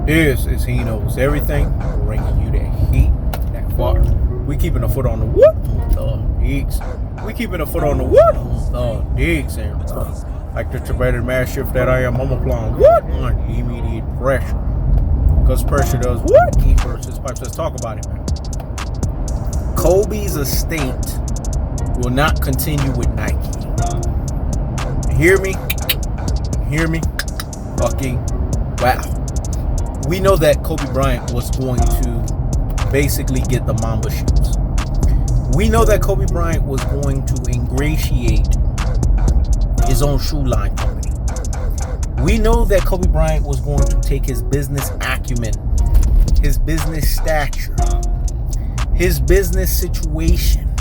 This is He Knows Everything, bringing you that heat, that fire. We keeping a foot on the whoop, digs. We keeping a foot on the whoop, digs. And like the Tibetan mass shift that I am, I'm applying what on immediate pressure. Because pressure does what? Heat versus pipes. Let's talk about it, man. Kobe's estate will not continue with Nike. Hear me? Hear me? Fucking wow. We know that Kobe Bryant was going to basically get the Mamba shoes. We know that Kobe Bryant was going to ingratiate his own shoe line company. We know that Kobe Bryant was going to take his business acumen, his business stature, his business situation,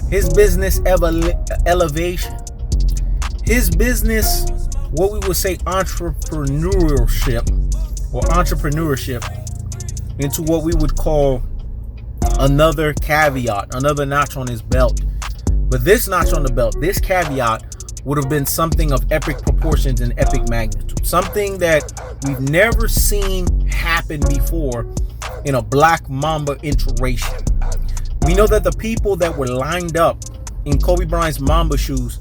his business elevation, his business, what we would say entrepreneurship into what we would call another caveat, another notch on his belt. But this notch on the belt, this caveat would have been something of epic proportions and epic magnitude. Something that we've never seen happen before in a Black Mamba iteration. We know that the people that were lined up in Kobe Bryant's Mamba shoes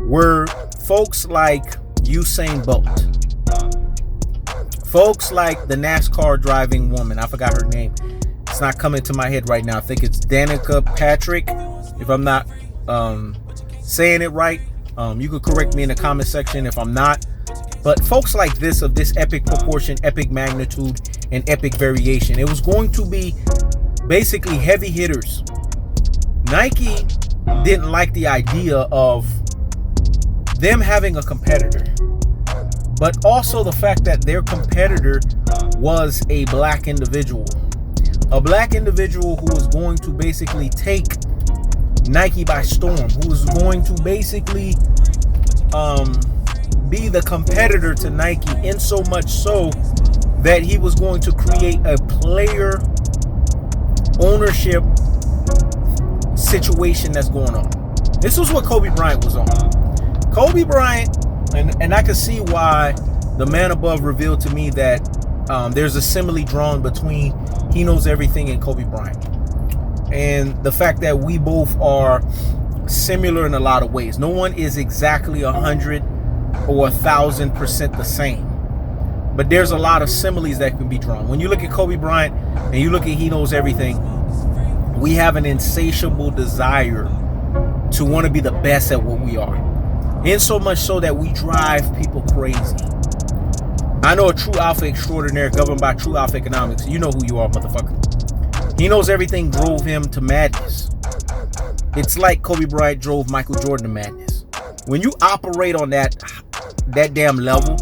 were folks like Usain Bolt. Folks like the NASCAR driving woman. I forgot her name. It's not coming to my head right now. I think it's Danica Patrick. If I'm not saying it right, you could correct me in the comment section if I'm not. But folks like this, of this epic proportion, epic magnitude, and epic variation, it was going to be basically heavy hitters. Nike didn't like the idea of them having a competitor, but also the fact that their competitor was a black individual. A black individual who was going to basically take Nike by storm, who was going to basically be the competitor to Nike, in so much so that he was going to create a player ownership situation that's going on. This was what Kobe Bryant was on. Kobe Bryant, and I can see why the man above revealed to me that there's a simile drawn between He Knows Everything and Kobe Bryant. And the fact that we both are similar in a lot of ways. No one is exactly 100 or 1,000% the same. But there's a lot of similes that can be drawn. When you look at Kobe Bryant and you look at He Knows Everything, we have an insatiable desire to want to be the best at what we are. In so much so that we drive people crazy. I know a true alpha extraordinaire governed by true alpha economics. You know who you are, motherfucker. He Knows Everything drove him to madness. It's like Kobe Bryant drove Michael Jordan to madness. When you operate on that damn level,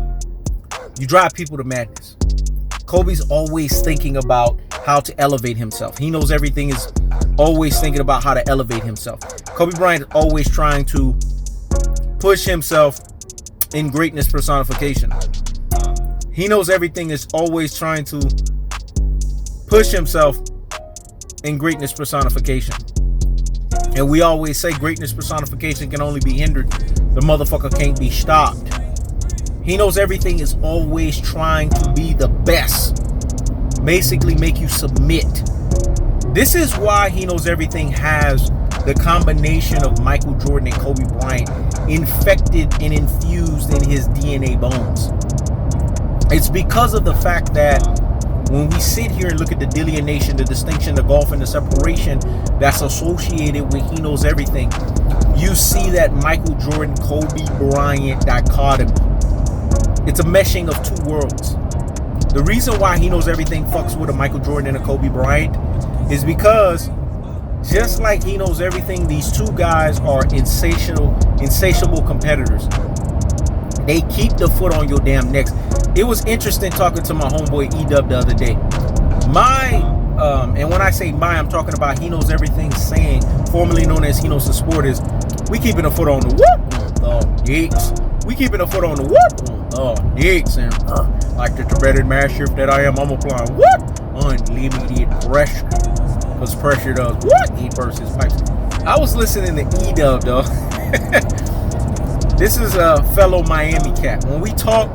you drive people to madness. Kobe's always thinking about how to elevate himself. He Knows Everything is always thinking about how to elevate himself. Kobe Bryant is always trying to push himself in greatness personification. He Knows Everything is always trying to push himself in greatness personification. And we always say greatness personification can only be hindered. The motherfucker can't be stopped. He Knows Everything is always trying to be the best. Basically make you submit. This is why He Knows Everything has the combination of Michael Jordan and Kobe Bryant infected and infused in his DNA bones. It's because of the fact that when we sit here and look at the delineation, the distinction, the gulf, and the separation that's associated with He Knows Everything, you see that Michael Jordan, Kobe Bryant dichotomy. It's a meshing of two worlds. The reason why He Knows Everything fucks with a Michael Jordan and a Kobe Bryant is because just like He Knows Everything, these two guys are insatiable competitors. They keep the foot on your damn necks. It was interesting talking to my homeboy E-Dub the other day. And when I say I'm talking about He Knows Everything saying, formerly known as He Knows the Sport, is we keeping a foot on the whoop, dicks. We keeping a foot on the whoop, dicks. And like the Tibetan mass shift that I am, I'm applying what? Unlimited pressure. Because pressure does what? Heat versus pipes. I was listening to E-Dub, though. This is a fellow Miami cat. When we talk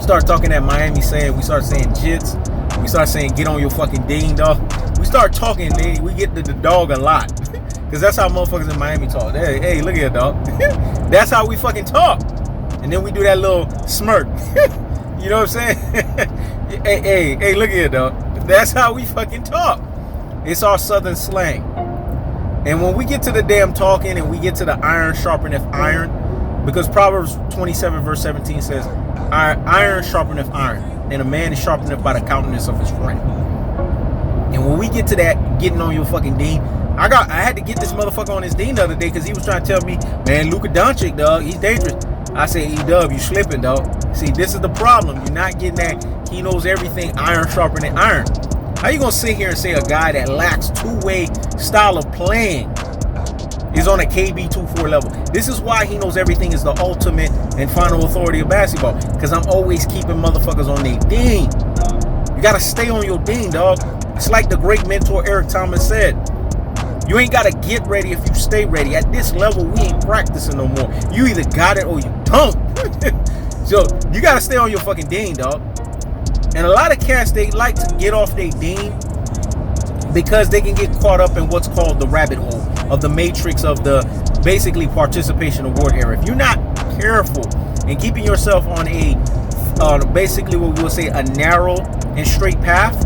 start talking that Miami saying. We start saying jits. We start saying get on your fucking ding, dog. We start talking, we get the dog a lot. Because that's how motherfuckers in Miami talk. Hey, look here, dog. That's how we fucking talk. And then we do that little smirk. You know what I'm saying? hey, look here, dog. That's how we fucking talk. It's our southern slang. And when we get to the damn talking and we get to the iron sharpeneth iron, because Proverbs 27 verse 17 says, iron sharpeneth iron, and a man is sharpened by the countenance of his friend. And when we get to that, getting on your fucking dean, I had to get this motherfucker on his dean the other day because he was trying to tell me, man, Luka Doncic, dog, he's dangerous. I said, E-Dub, you slipping, dog. See, this is the problem. You're not getting that he knows everything, iron sharpening iron. How you gonna sit here and say a guy that lacks two-way style of playing is on a KB 2-4 level? This is why he knows everything is the ultimate and final authority of basketball. Because I'm always keeping motherfuckers on their ding. You gotta stay on your ding, dog. It's like the great mentor Eric Thomas said. You ain't gotta get ready if you stay ready. At this level, we ain't practicing no more. You either got it or you don't. So you gotta stay on your fucking ding, dog. And a lot of cats, they like to get off their ding because they can get caught up in what's called the rabbit hole of the matrix of the basically participation award era. If you're not careful and keeping yourself on basically what we'll say a narrow and straight path,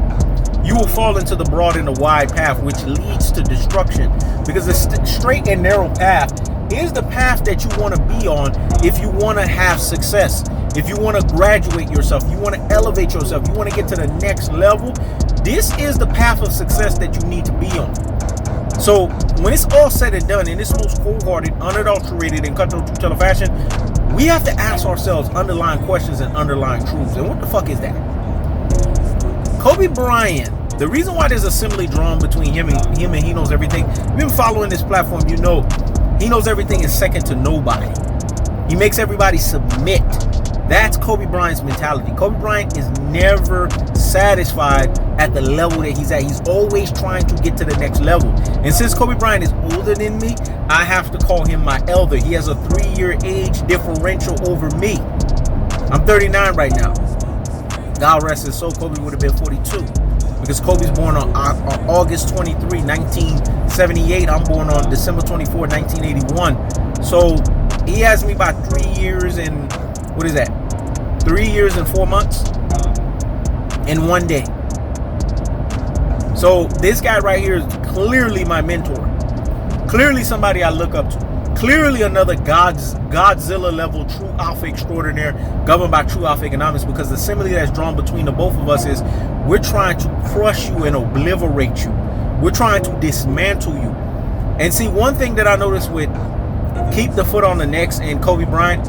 you will fall into the broad and the wide path, which leads to destruction. Because the straight and narrow path is the path that you want to be on if you want to have success. If you want to graduate yourself, you want to elevate yourself, you want to get to the next level, this is the path of success that you need to be on. So when it's all said and done, in this most cold-hearted, unadulterated, and cutthroat two-teller fashion, we have to ask ourselves underlying questions and underlying truths. And what the fuck is that? Kobe Bryant, the reason why there's a simile drawn between him and he knows everything, you've been following this platform, you know he knows everything is second to nobody. He makes everybody submit. That's Kobe Bryant's mentality. Kobe Bryant is never satisfied at the level that he's at. He's always trying to get to the next level. And since Kobe Bryant is older than me, I have to call him my elder. He has a 3-year age differential over me. I'm 39 right now. God rest his soul, Kobe would have been 42. Because Kobe's born on August 23, 1978. I'm born on December 24, 1981. So he has me by 3 years and, 3 years and 4 months in 1 day. So this guy right here is clearly my mentor. Clearly somebody I look up to. Clearly another Godzilla level true alpha extraordinaire governed by true alpha economics, because the simile that's drawn between the both of us is we're trying to crush you and obliterate you. We're trying to dismantle you. And see, one thing that I noticed with Keep the Foot on the Necks and Kobe Bryant,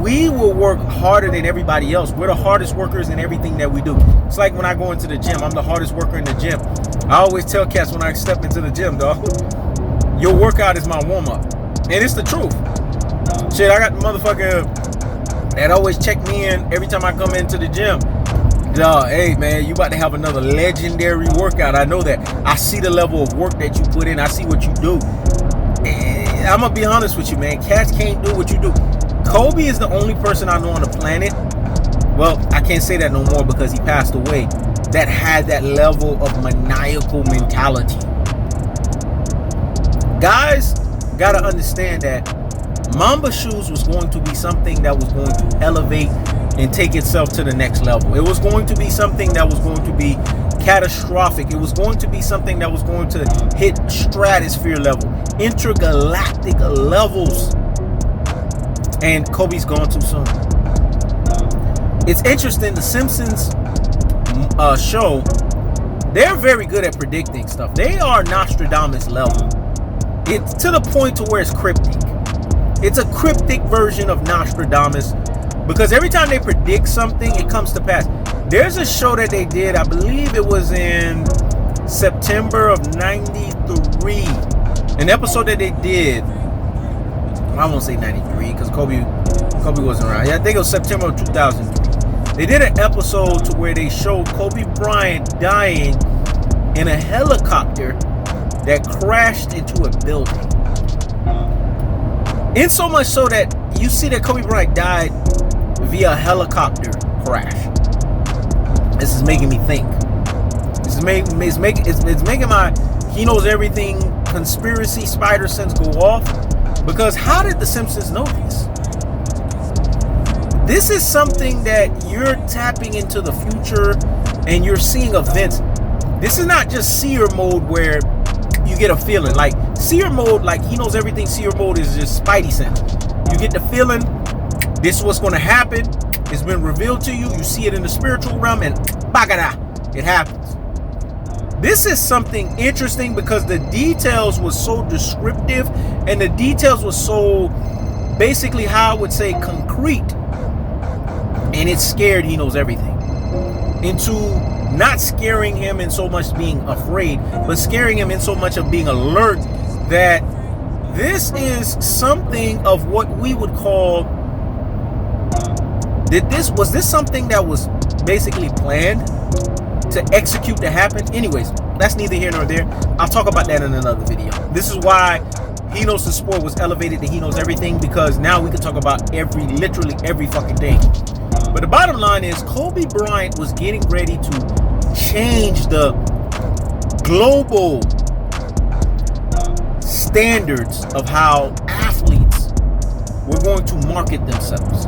we will work harder than everybody else. We're the hardest workers in everything that we do. It's like when I go into the gym, I'm the hardest worker in the gym. I always tell cats when I step into the gym, dog, your workout is my warm-up. And it's the truth. Shit, I got the motherfucker that always check me in every time I come into the gym. Dog, hey man, you about to have another legendary workout. I know that. I see the level of work that you put in. I see what you do. And I'm gonna be honest with you, man. Cats can't do what you do. Kobe is the only person I know on the planet, well, I can't say that no more because he passed away, that had that level of maniacal mentality. Guys gotta understand that Mamba shoes was going to be something that was going to elevate and take itself to the next level. It was going to be something that was going to be catastrophic. It was going to be something that was going to hit stratosphere level, intergalactic levels. And Kobe's gone too soon. It's interesting, the Simpsons show, they're very good at predicting stuff. They are Nostradamus level. It's to the point to where it's cryptic. It's a cryptic version of Nostradamus, because every time they predict something, it comes to pass. There's a show that they did, I believe it was in September of 93. An episode that they did, I won't say 93 because Kobe wasn't around. Yeah, I think it was September of 2003. They did an episode to where they showed Kobe Bryant dying in a helicopter that crashed into a building. In so much so that you see that Kobe Bryant died via helicopter crash. This is making me think. It's making my he knows everything conspiracy spider sense go off. Because how did the Simpsons know this? This is something that you're tapping into the future and you're seeing events. This is not just seer mode where you get a feeling. Like seer mode, like he knows everything. Seer mode is just spidey sense. You get the feeling this is what's going to happen. It's been revealed to you. You see it in the spiritual realm and bagada, it happens. This is something interesting because the details was so descriptive and the details was so basically how I would say concrete. And it scared he knows everything into not scaring him in so much being afraid, but scaring him in so much of being alert that this is something of what we would call, was this something that was basically planned to execute to happen? Anyways, that's neither here nor there. I'll talk about that in another video. This is why He Knows the Sport was elevated to He Knows Everything, because now we can talk about literally every fucking thing. But the bottom line is Kobe Bryant was getting ready to change the global standards of how athletes were going to market themselves.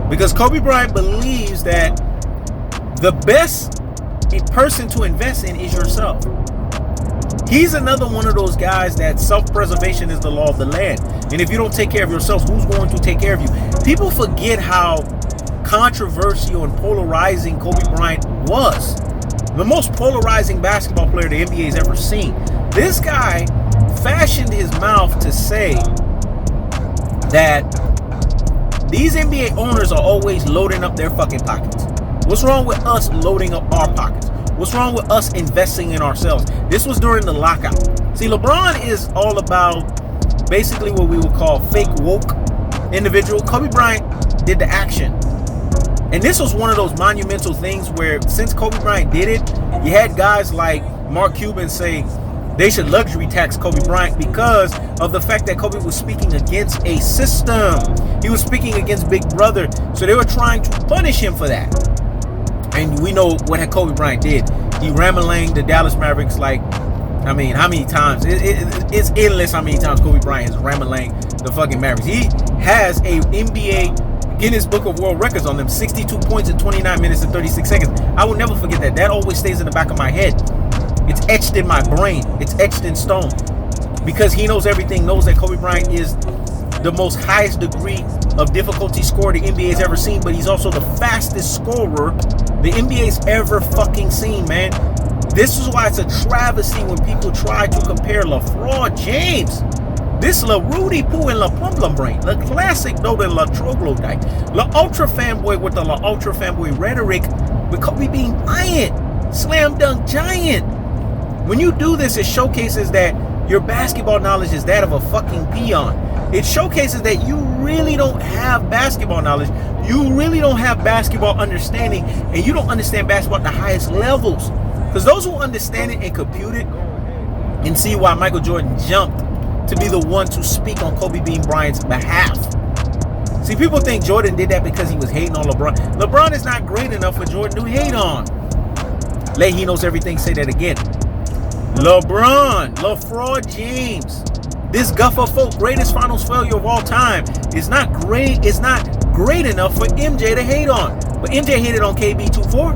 Because Kobe Bryant believes that the best person to invest in is yourself. He's another one of those guys that self-preservation is the law of the land. And if you don't take care of yourself, who's going to take care of you? People forget how controversial and polarizing Kobe Bryant was. The most polarizing basketball player the NBA has ever seen. This guy fashioned his mouth to say that these NBA owners are always loading up their fucking pockets. What's wrong with us loading up our pockets? What's wrong with us investing in ourselves? This was during the lockout. See, LeBron is all about basically what we would call fake woke individual. Kobe Bryant did the action. And this was one of those monumental things where since Kobe Bryant did it, you had guys like Mark Cuban say they should luxury tax Kobe Bryant because of the fact that Kobe was speaking against a system. He was speaking against Big Brother. So they were trying to punish him for that. And we know what Kobe Bryant did. He ramelanged the Dallas Mavericks like, I mean, how many times? It's endless how many times Kobe Bryant has ramelanged the fucking Mavericks. He has a NBA Guinness Book of World Records on them. 62 points in 29 minutes and 36 seconds. I will never forget that. That always stays in the back of my head. It's etched in my brain. It's etched in stone. Because He Knows Everything knows that Kobe Bryant is the most highest degree of difficulty score the NBA has ever seen, but he's also the fastest scorer the NBA's ever fucking seen, man. This is why it's a travesty when people try to compare LaFraud James. This La Rudy Poo and La Plum Plum Brain. The classic though, the La Troglodyte. La Ultra Fanboy with the La Ultra Fanboy rhetoric with Kobe being Bryant. Slam dunk giant. When you do this, it showcases that your basketball knowledge is that of a fucking peon. It showcases that you really don't have basketball knowledge. You really don't have basketball understanding. And you don't understand basketball at the highest levels. Because those who understand it and compute it and see why Michael Jordan jumped to be the one to speak on Kobe Bean Bryant's behalf. See, people think Jordan did that because he was hating on LeBron. LeBron is not great enough for Jordan to hate on. Let He Knows Everything say that again. LeBron, LaFraud James, this guffer folk greatest finals failure of all time is not great. It's not great enough for MJ to hate on. But MJ hated on KB24.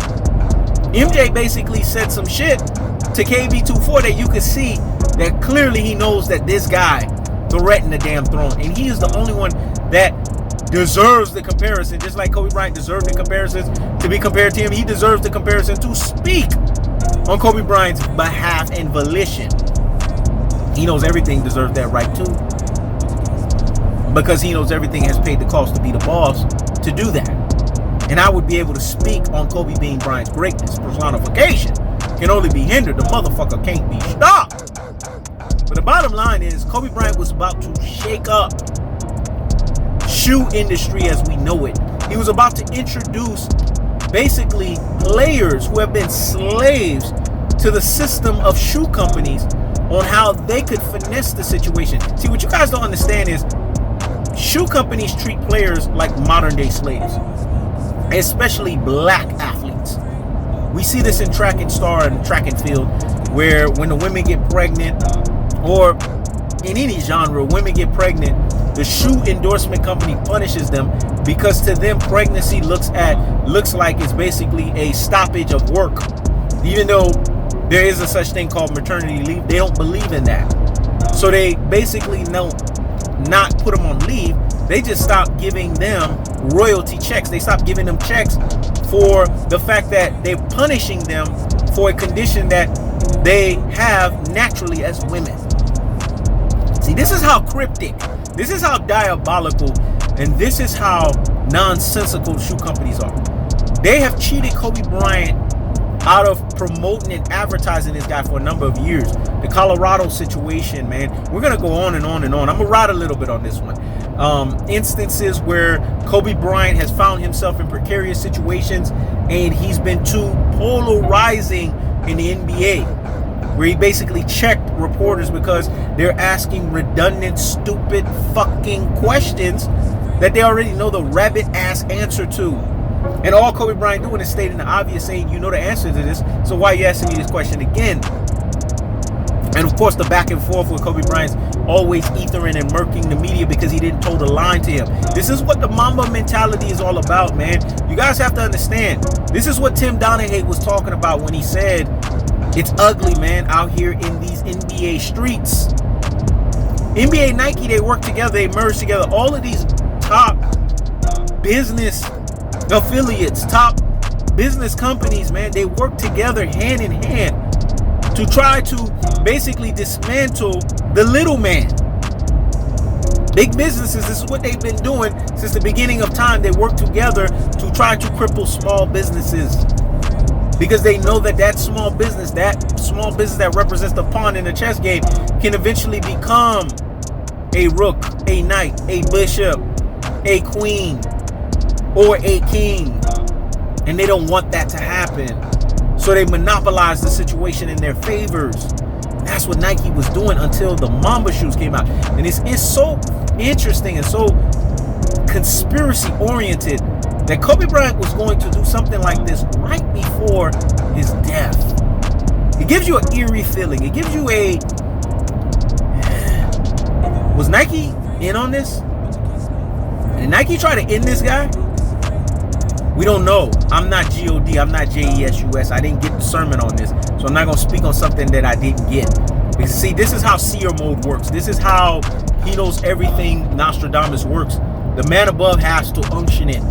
MJ basically said some shit to KB24 that you could see that clearly he knows that this guy threatened the damn throne. And he is the only one that deserves the comparison. Just like Kobe Bryant deserved the comparisons to be compared to him, he deserves the comparison to speak on Kobe Bryant's behalf and volition. He Knows Everything deserves that right too. Because He Knows Everything has paid the cost to be the boss to do that. And I would be able to speak on Kobe Bean Bryant's greatness. Personification can only be hindered. The motherfucker can't be stopped. But the bottom line is Kobe Bryant was about to shake up shoe industry as we know it. He was about to introduce basically players who have been slaves to the system of shoe companies on how they could finesse the situation. See, what you guys don't understand is shoe companies treat players like modern day slaves. especially black athletes. We see this in track and field, where when the women get pregnant, or in any genre, women get pregnant, the shoe endorsement company punishes them because to them pregnancy looks like it's basically a stoppage of work. Even though there is a such thing called maternity leave, they don't believe in that. So they basically not put them on leave. They just stop giving them royalty checks. They stop giving them checks for the fact that they're punishing them for a condition that they have naturally as women. See, this is how cryptic, this is how diabolical, and this is how nonsensical shoe companies are. They have cheated Kobe Bryant out of promoting and advertising this guy for a number of years. The Colorado situation, man, we're going to go on and on and on. I'm going to ride a little bit on this one. Instances where Kobe Bryant has found himself in precarious situations and he's been too polarizing in the NBA, where he basically checked reporters because they're asking redundant, stupid fucking questions that they already know the rabbit ass answer to. And all Kobe Bryant doing is stating the obvious, saying, you know the answer to this, so why are you asking me this question again? And of course, the back and forth with Kobe Bryant's always ethering and murking the media because he didn't toe the line to him. This is what the Mamba mentality is all about, man. You guys have to understand. This is what Tim Donaghy was talking about when he said, it's ugly, man, out here in these NBA streets. NBA, Nike, they work together, they merge together. All of these top business affiliates, top business companies, man, they work together hand in hand to try to basically dismantle the little man. Big businesses, this is what they've been doing since the beginning of time. They work together to try to cripple small businesses because they know that small business that represents the pawn in the chess game can eventually become a rook, a knight, a bishop, a queen, or a king, and they don't want that to happen, so they monopolize the situation in their favors. That's what Nike was doing until the Mamba shoes came out. And it's so interesting and so conspiracy oriented that Kobe Bryant was going to do something like this right before his death. It gives you an eerie feeling. It gives you a, was Nike in on this? Did Nike try to end this guy? We don't know. I'm not God. I'm not JESUS. I didn't get the sermon on this, so I'm not going to speak on something that I didn't get. Because see, this is how seer mode works. This is how he knows everything Nostradamus works. The man above has to unction it,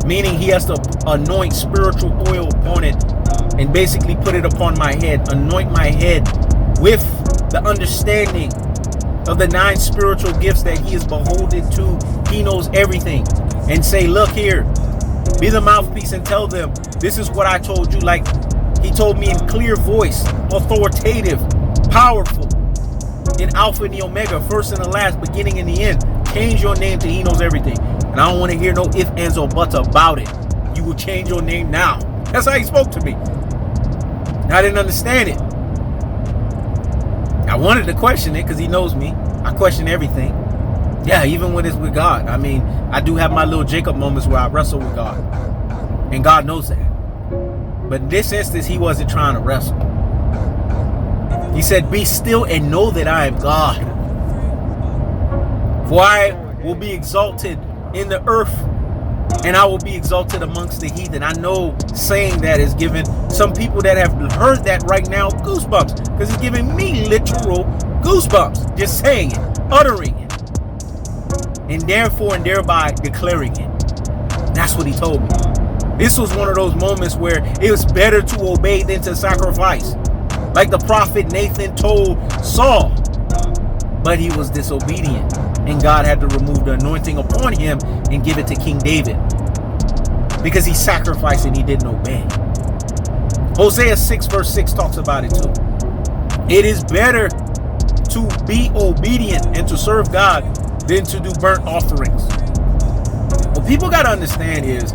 meaning he has to anoint spiritual oil upon it and basically put it upon my head, anoint my head with the understanding of the 9 spiritual gifts that he is beholden to. He knows everything, and say, look here, be the mouthpiece and tell them, this is what I told you. Like he told me in clear voice, authoritative, powerful, in Alpha and the Omega, first and the last, beginning and the end. Change your name to he knows everything. And I don't want to hear no ifs, ands, or buts about it. You will change your name now. That's how he spoke to me. I didn't understand it. I wanted to question it because he knows me. I question everything. Yeah, even when it's with God. I mean, I do have my little Jacob moments where I wrestle with God. And God knows that. But in this instance, he wasn't trying to wrestle. He said, be still and know that I am God. For I will be exalted in the earth, and I will be exalted amongst the heathen. I know saying that is giving some people that have heard that right now goosebumps, because it's giving me literal goosebumps. Just saying it, uttering it, and therefore and thereby declaring it. That's what he told me. This was one of those moments where it was better to obey than to sacrifice. Like the prophet Nathan told Saul, but he was disobedient, and God had to remove the anointing upon him and give it to King David because he sacrificed and he didn't obey. Hosea 6 verse 6 talks about it too. It is better to be obedient and to serve God than to do burnt offerings. What people got to understand is,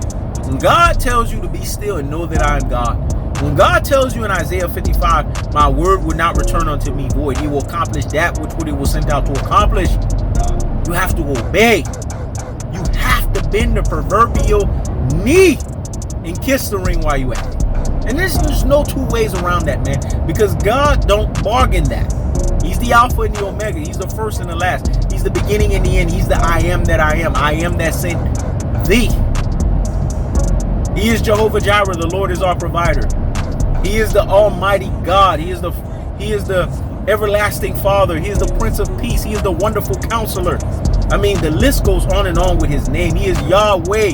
when God tells you to be still and know that I am God, when God tells you in Isaiah 55, my word will not return unto me void, he will accomplish that which it was sent out to accomplish, you have to obey. You have to bend the proverbial knee and kiss the ring while you at it. And there's no two ways around that, man, because God don't bargain that. He's the Alpha and the Omega. He's the first and the last. He's the beginning and the end. He's the I am that I am. I am that sent thee. He is Jehovah Jireh. The Lord is our provider. He is the Almighty God. He is the everlasting Father. He is the Prince of Peace. He is the wonderful Counselor. I mean, the list goes on and on with his name. He is Yahweh.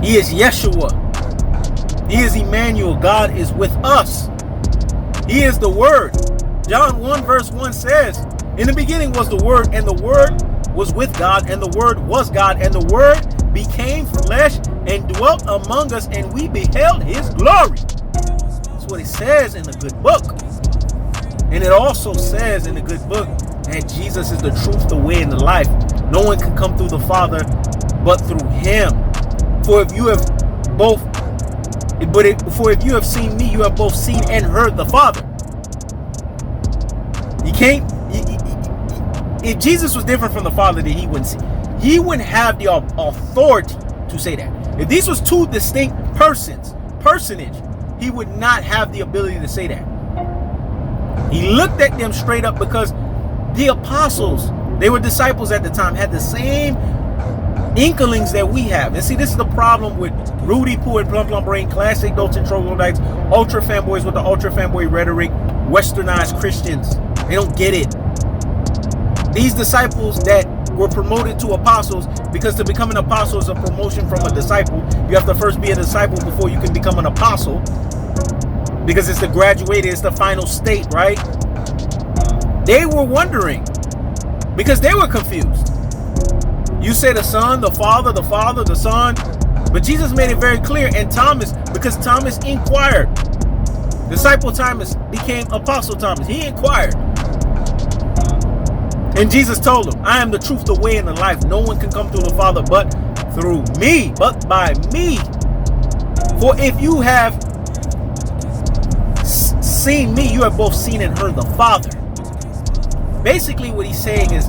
He is Yeshua. He is Emmanuel. God is with us. He is the Word. John 1 verse 1 says, in the beginning was the Word, and the Word was with God, and the Word was God, and the Word became flesh and dwelt among us, and we beheld his glory. That's what it says in the good book. And it also says in the good book that Jesus is the truth, the way, and the life. No one can come through the Father but through him. For if you have seen me, you have both seen and heard the Father. You can't. If Jesus was different from the Father, then he wouldn't have the authority to say that. If these was two distinct personage, he would not have the ability to say that. He looked at them straight up because the apostles, they were disciples at the time, had the same inklings that we have. And see, this is the problem with Rudy Poo and Plum Brain, classic Dolce Troglodytes, ultra fanboys with the ultra fanboy rhetoric, westernized Christians. They don't get it. These disciples that were promoted to apostles, because to become an apostle is a promotion from a disciple. You have to first be a disciple before you can become an apostle, because it's the graduated, it's the final state, right? They were wondering because they were confused. You say the Son, the Father, the Son, but Jesus made it very clear. And Thomas, because Thomas inquired, disciple Thomas became apostle Thomas. He inquired. And Jesus told him, I am the truth, the way, and the life. No one can come through the Father but through me, but by me. For if you have seen me, you have both seen and heard the Father. Basically what he's saying is,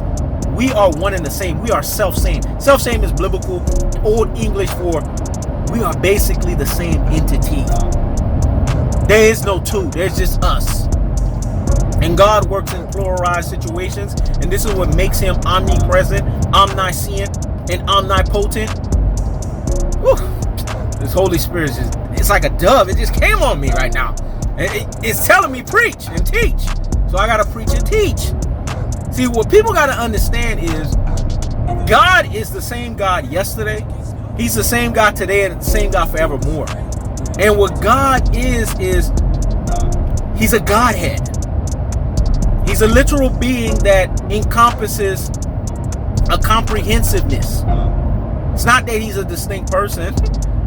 we are one and the same. We are self-same. Self-same is biblical, old English for we are basically the same entity. There is no two. There's just us. And God works in pluralized situations. And this is what makes him omnipresent, omniscient, and omnipotent. Whew. This Holy Spirit is it's like a dove. It just came on me right now. It's telling me preach and teach. So I got to preach and teach. See, what people got to understand is God is the same God yesterday. He's the same God today and the same God forevermore. And what God is he's a Godhead. He's a literal being that encompasses a comprehensiveness. It's not that he's a distinct person.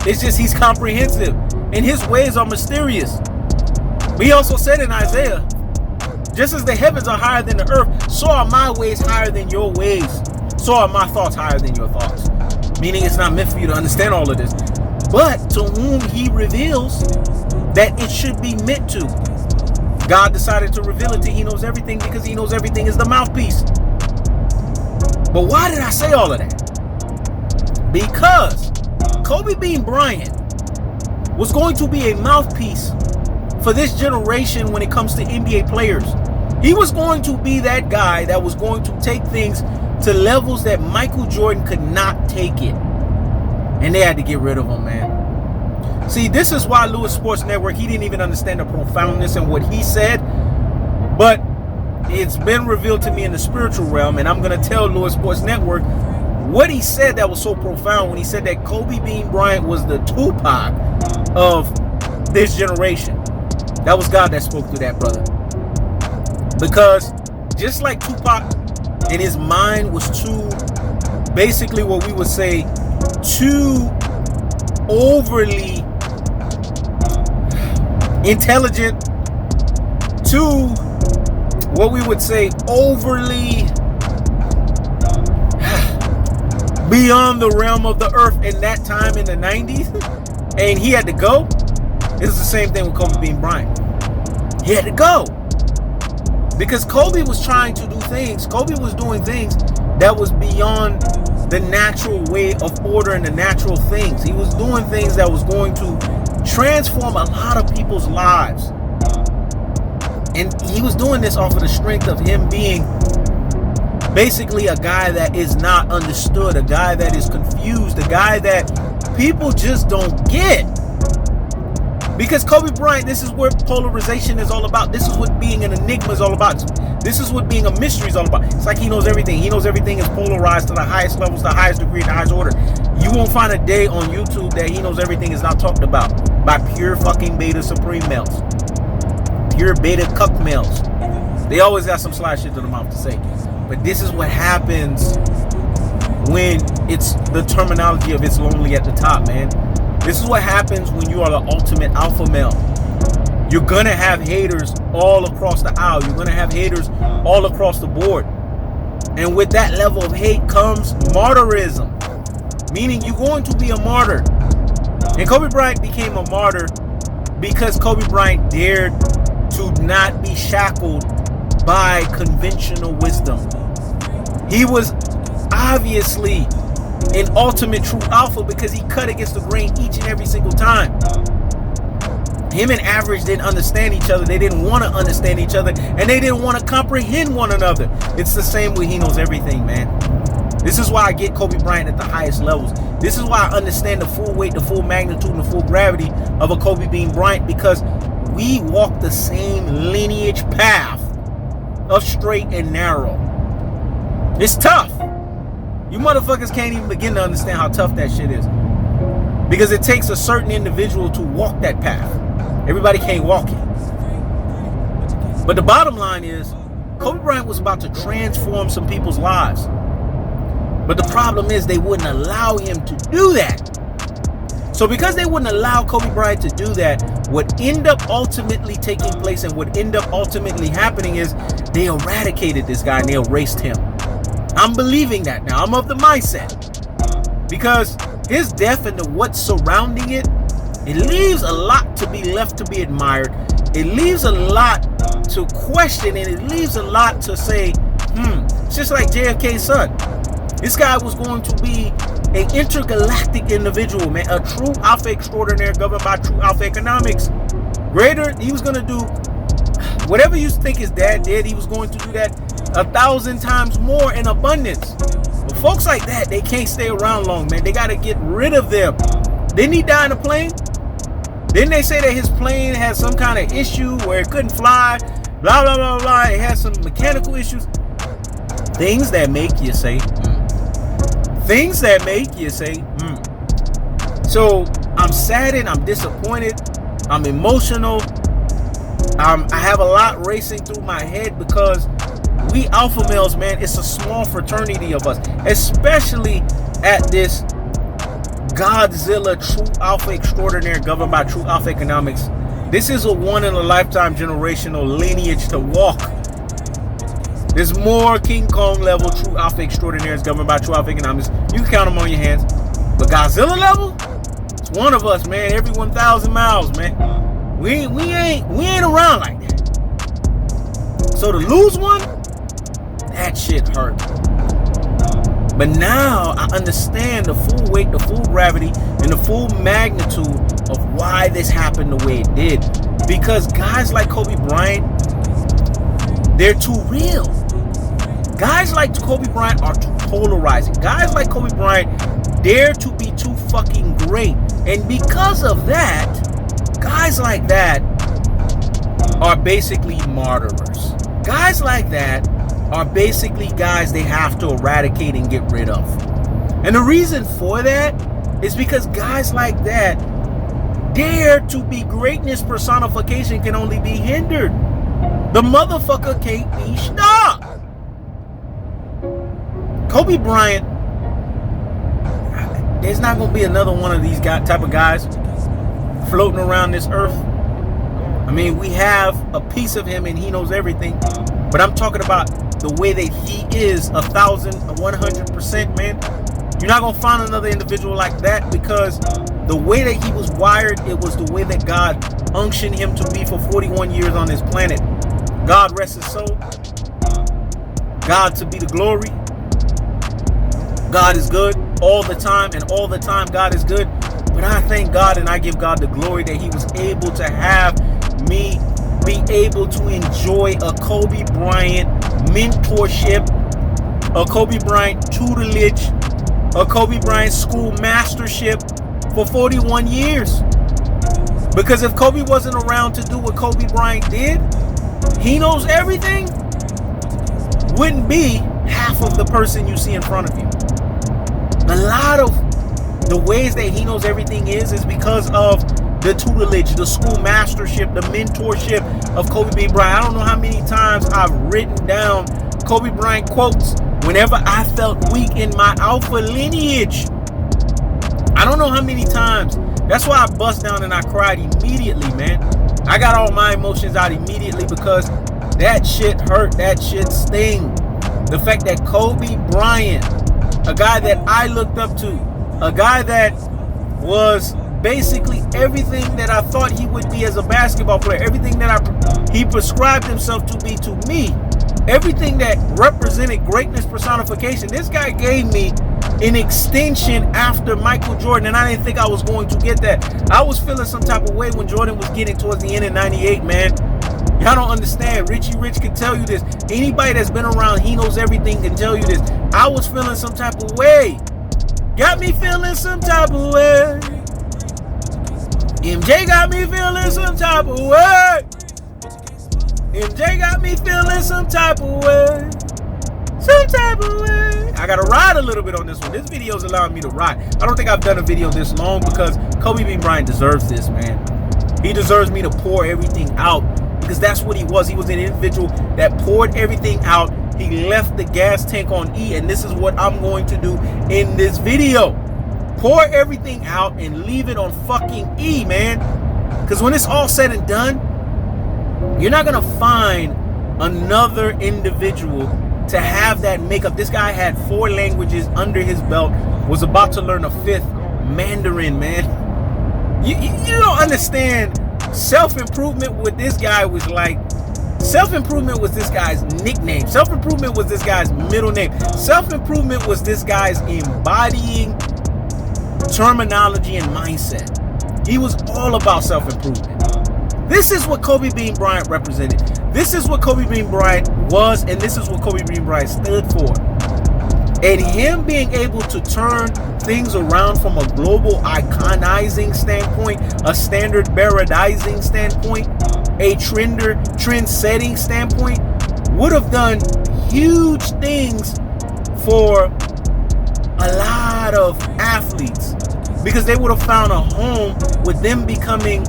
It's just he's comprehensive. And his ways are mysterious. But he also said in Isaiah, just as the heavens are higher than the earth, so are my ways higher than your ways. So are my thoughts higher than your thoughts. Meaning it's not meant for you to understand all of this. But to whom he reveals that it should be meant to. God decided to reveal it to he knows everything because he knows everything is the mouthpiece. But why did I say all of that? Because Kobe Bean Bryant was going to be a mouthpiece for this generation when it comes to NBA players. He was going to be that guy that was going to take things to levels that Michael Jordan could not take it. And they had to get rid of him, man. See, this is why Lewis Sports Network, he didn't even understand the profoundness in what he said. But it's been revealed to me in the spiritual realm, and I'm going to tell Lewis Sports Network what he said that was so profound when he said that Kobe Bean Bryant was the Tupac of this generation. That was God that spoke through that brother. Because just like Tupac, and his mind was too, basically what we would say, too overly intelligent, too, what we would say, overly beyond the realm of the earth in that time in the 90s, and he had to go. It's the same thing with Kobe Bean Bryant. He had to go. Because Kobe was trying to do things. Kobe was doing things that was beyond the natural way of order and the natural things. He was doing things that was going to transform a lot of people's lives. And he was doing this off of the strength of him being basically a guy that is not understood, a guy that is confused, a guy that people just don't get. Because Kobe Bryant, this is what polarization is all about. This is what being an enigma is all about. This is what being a mystery is all about. It's like he knows everything. He knows everything is polarized to the highest levels, the highest degree, the highest order. You won't find a day on YouTube that he knows everything is not talked about by pure fucking beta supreme males. Pure beta cuck males. They always got some sly shit to the mouth to say. But this is what happens when it's the terminology of it's lonely at the top, man. This is what happens when you are the ultimate alpha male. You're going to have haters all across the aisle. You're going to have haters all across the board. And with that level of hate comes martyrism. Meaning you're going to be a martyr. And Kobe Bryant became a martyr because Kobe Bryant dared to not be shackled by conventional wisdom. He was obviously an ultimate true alpha because he cut against the grain each and every single time. Him and Average didn't understand each other. They didn't want to understand each other, and they didn't want to comprehend one another. It's the same way he knows everything, man. This is why I get Kobe Bryant at the highest levels. This is why I understand the full weight, the full magnitude, and the full gravity of a Kobe Bean Bryant, because we walk the same lineage path of straight and narrow. It's tough. You motherfuckers can't even begin to understand how tough that shit is. Because it takes a certain individual to walk that path. Everybody can't walk it. But the bottom line is, Kobe Bryant was about to transform some people's lives. But the problem is they wouldn't allow him to do that. So because they wouldn't allow Kobe Bryant to do that, what ended up ultimately taking place and what ended up ultimately happening is they eradicated this guy and they erased him. I'm believing that now. I'm of the mindset. Because his death and the what's surrounding it, it leaves a lot to be left to be admired. It leaves a lot to question, and it leaves a lot to say, It's just like JFK's son. This guy was going to be an intergalactic individual, man. A true alpha extraordinaire governed by true alpha economics. Greater, he was going to do whatever you think his dad did, he was going to do that 1,000 times more in abundance. But folks like that, they can't stay around long, man. They got to get rid of them. Didn't he die in a plane? Didn't they say that his plane had some kind of issue where it couldn't fly? Blah, blah, blah, blah. It had some mechanical issues. Things that make you say, Things that make you say, So I'm saddened. I'm disappointed. I'm emotional. I have a lot racing through my head because we alpha males, man, it's a small fraternity of us, especially at this Godzilla true alpha extraordinaire governed by true alpha economics. This is a one in a lifetime generational lineage to walk. There's more King Kong level true alpha extraordinaires governed by true alpha economics. You can count them on your hands. But Godzilla level, it's one of us, man. Every 1,000 miles, man. We ain't around like that. So to lose one, that shit hurt. But now I understand the full weight, the full gravity, and the full magnitude of why this happened the way it did. Because guys like Kobe Bryant, they're too real. Guys like Kobe Bryant are too polarizing. Guys like Kobe Bryant dare to be too fucking great. And because of that, guys like that are basically martyrs. Guys like that are basically guys they have to eradicate and get rid of. And the reason for that is because guys like that dare to be greatness personification can only be hindered. The motherfucker can't be stopped. Kobe Bryant, there's not going to be another one of these type of guys floating around this earth. I mean, we have a piece of him and he knows everything. But I'm talking about the way that he is 1,100%, man. You're not going to find another individual like that because the way that he was wired, it was the way that God unctioned him to be for 41 years on this planet. God rest his soul. God to be the glory. God is good all the time, and all the time God is good. But I thank God and I give God the glory that he was able to have me be able to enjoy a Kobe Bryant mentorship, a Kobe Bryant tutelage, a Kobe Bryant school mastership for 41 years. Because if Kobe wasn't around to do what Kobe Bryant did, he knows everything, wouldn't be half of the person you see in front of you. A lot of the ways that he knows everything is because of the tutelage, the school mastership, the mentorship of Kobe B. Bryant. I don't know how many times I've written down Kobe Bryant quotes whenever I felt weak in my alpha lineage. I don't know how many times. That's why I bust down and I cried immediately, man. I got all my emotions out immediately because that shit hurt. That shit sting. The fact that Kobe Bryant, a guy that I looked up to, a guy that was basically everything that I thought he would be as a basketball player, everything that he prescribed himself to be to me, everything that represented greatness personification, this guy gave me an extension after Michael Jordan, and I didn't think I was going to get that. I was feeling some type of way when Jordan was getting towards the end in 98, man. Y'all don't understand. Richie Rich can tell you this. Anybody that's been around, he knows everything, can tell you this. I was feeling some type of way. Got me feeling some type of way. MJ got me feeling some type of way. MJ got me feeling some type of way. Some type of way. I gotta ride a little bit on this one. This video is allowing me to ride. I don't think I've done a video this long because Kobe B. Bryant deserves this, man. He deserves me to pour everything out because that's what he was. He was an individual that poured everything out. He left the gas tank on E, and this is what I'm going to do in this video. Pour everything out and leave it on fucking E, man. Because when it's all said and done, you're not going to find another individual to have that makeup. This guy had 4 languages under his belt, was about to learn a 5th, Mandarin, man. You don't understand. Self-improvement with this guy was like, self-improvement was this guy's nickname. Self-improvement was this guy's middle name. Self-improvement was this guy's embodying terminology and mindset. He was all about self-improvement. This is what Kobe Bean Bryant represented. This is what Kobe Bean Bryant was, and this is what Kobe Bean Bryant stood for. And him being able to turn things around from a global iconizing standpoint, a standard bearer-izing standpoint, a trend-setting standpoint, would have done huge things for a lot of athletes because they would have found a home with them becoming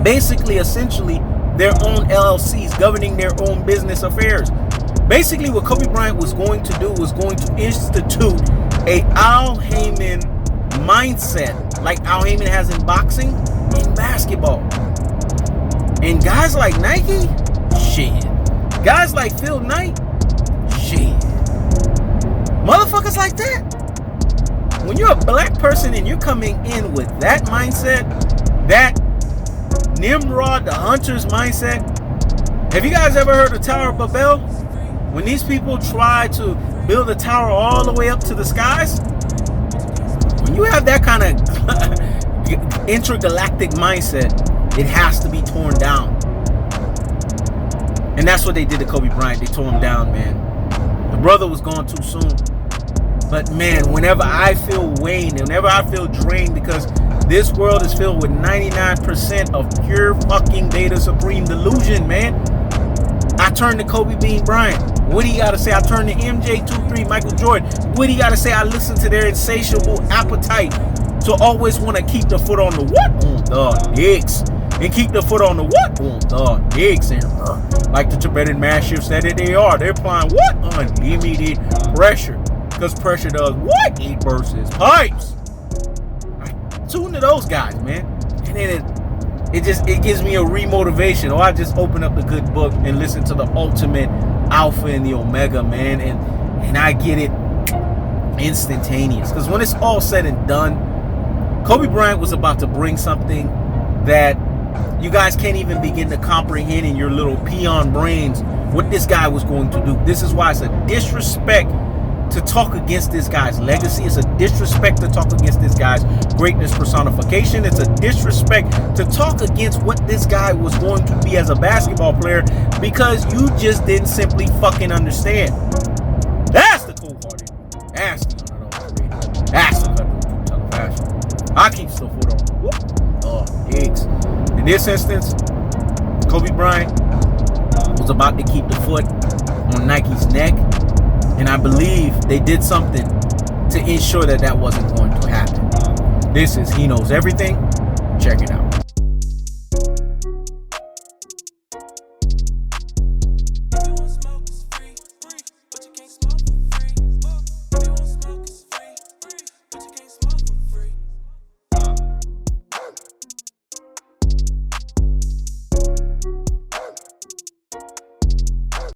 basically, essentially, their own LLCs, governing their own business affairs. Basically, what Kobe Bryant was going to do was going to institute a Al Heyman mindset, like Al Heyman has in boxing, in basketball. And guys like Nike, shit. Guys like Phil Knight, shit. Motherfuckers like that. When you're a black person and you're coming in with that mindset, that Nimrod, the hunter's mindset. Have you guys ever heard of Tower of Babel? When these people try to build a tower all the way up to the skies, when you have that kind of intergalactic mindset, it has to be torn down. And that's what they did to Kobe Bryant. They tore him down, man. The brother was gone too soon. But man, whenever I feel waned, whenever I feel drained, because this world is filled with 99% of pure fucking beta supreme delusion, man, I turn to Kobe Bean Bryant. What do you got to say? I turn to MJ23, Michael Jordan. What do you got to say? I listen to their insatiable appetite to always want to keep the foot on the what? On the dicks. And keep the foot on the what? On the dicks. And like the Tibetan Master said that they are. They're applying what? Unlimited pressure. Because pressure does what? It bursts pipes. I tune to those guys, man. And then it gives me a remotivation. Or I just open up the good book and listen to the ultimate alpha and the omega, man. And I get it instantaneous. Because when it's all said and done, Kobe Bryant was about to bring something that you guys can't even begin to comprehend in your little peon brains what this guy was going to do. This is why it's a disrespect to talk against this guy's legacy. It's a disrespect to talk against this guy's greatness personification. It's a disrespect to talk against what this guy was going to be as a basketball player, because you just didn't simply fucking understand. That's the cold-hearted. That's the underdog. That's the cut through fashion. I keep the foot on. Oh, eggs. In this instance, Kobe Bryant was about to keep the foot on Nike's neck, and I believe they did something to ensure that that wasn't going to happen. This is He Knows Everything. Check it out.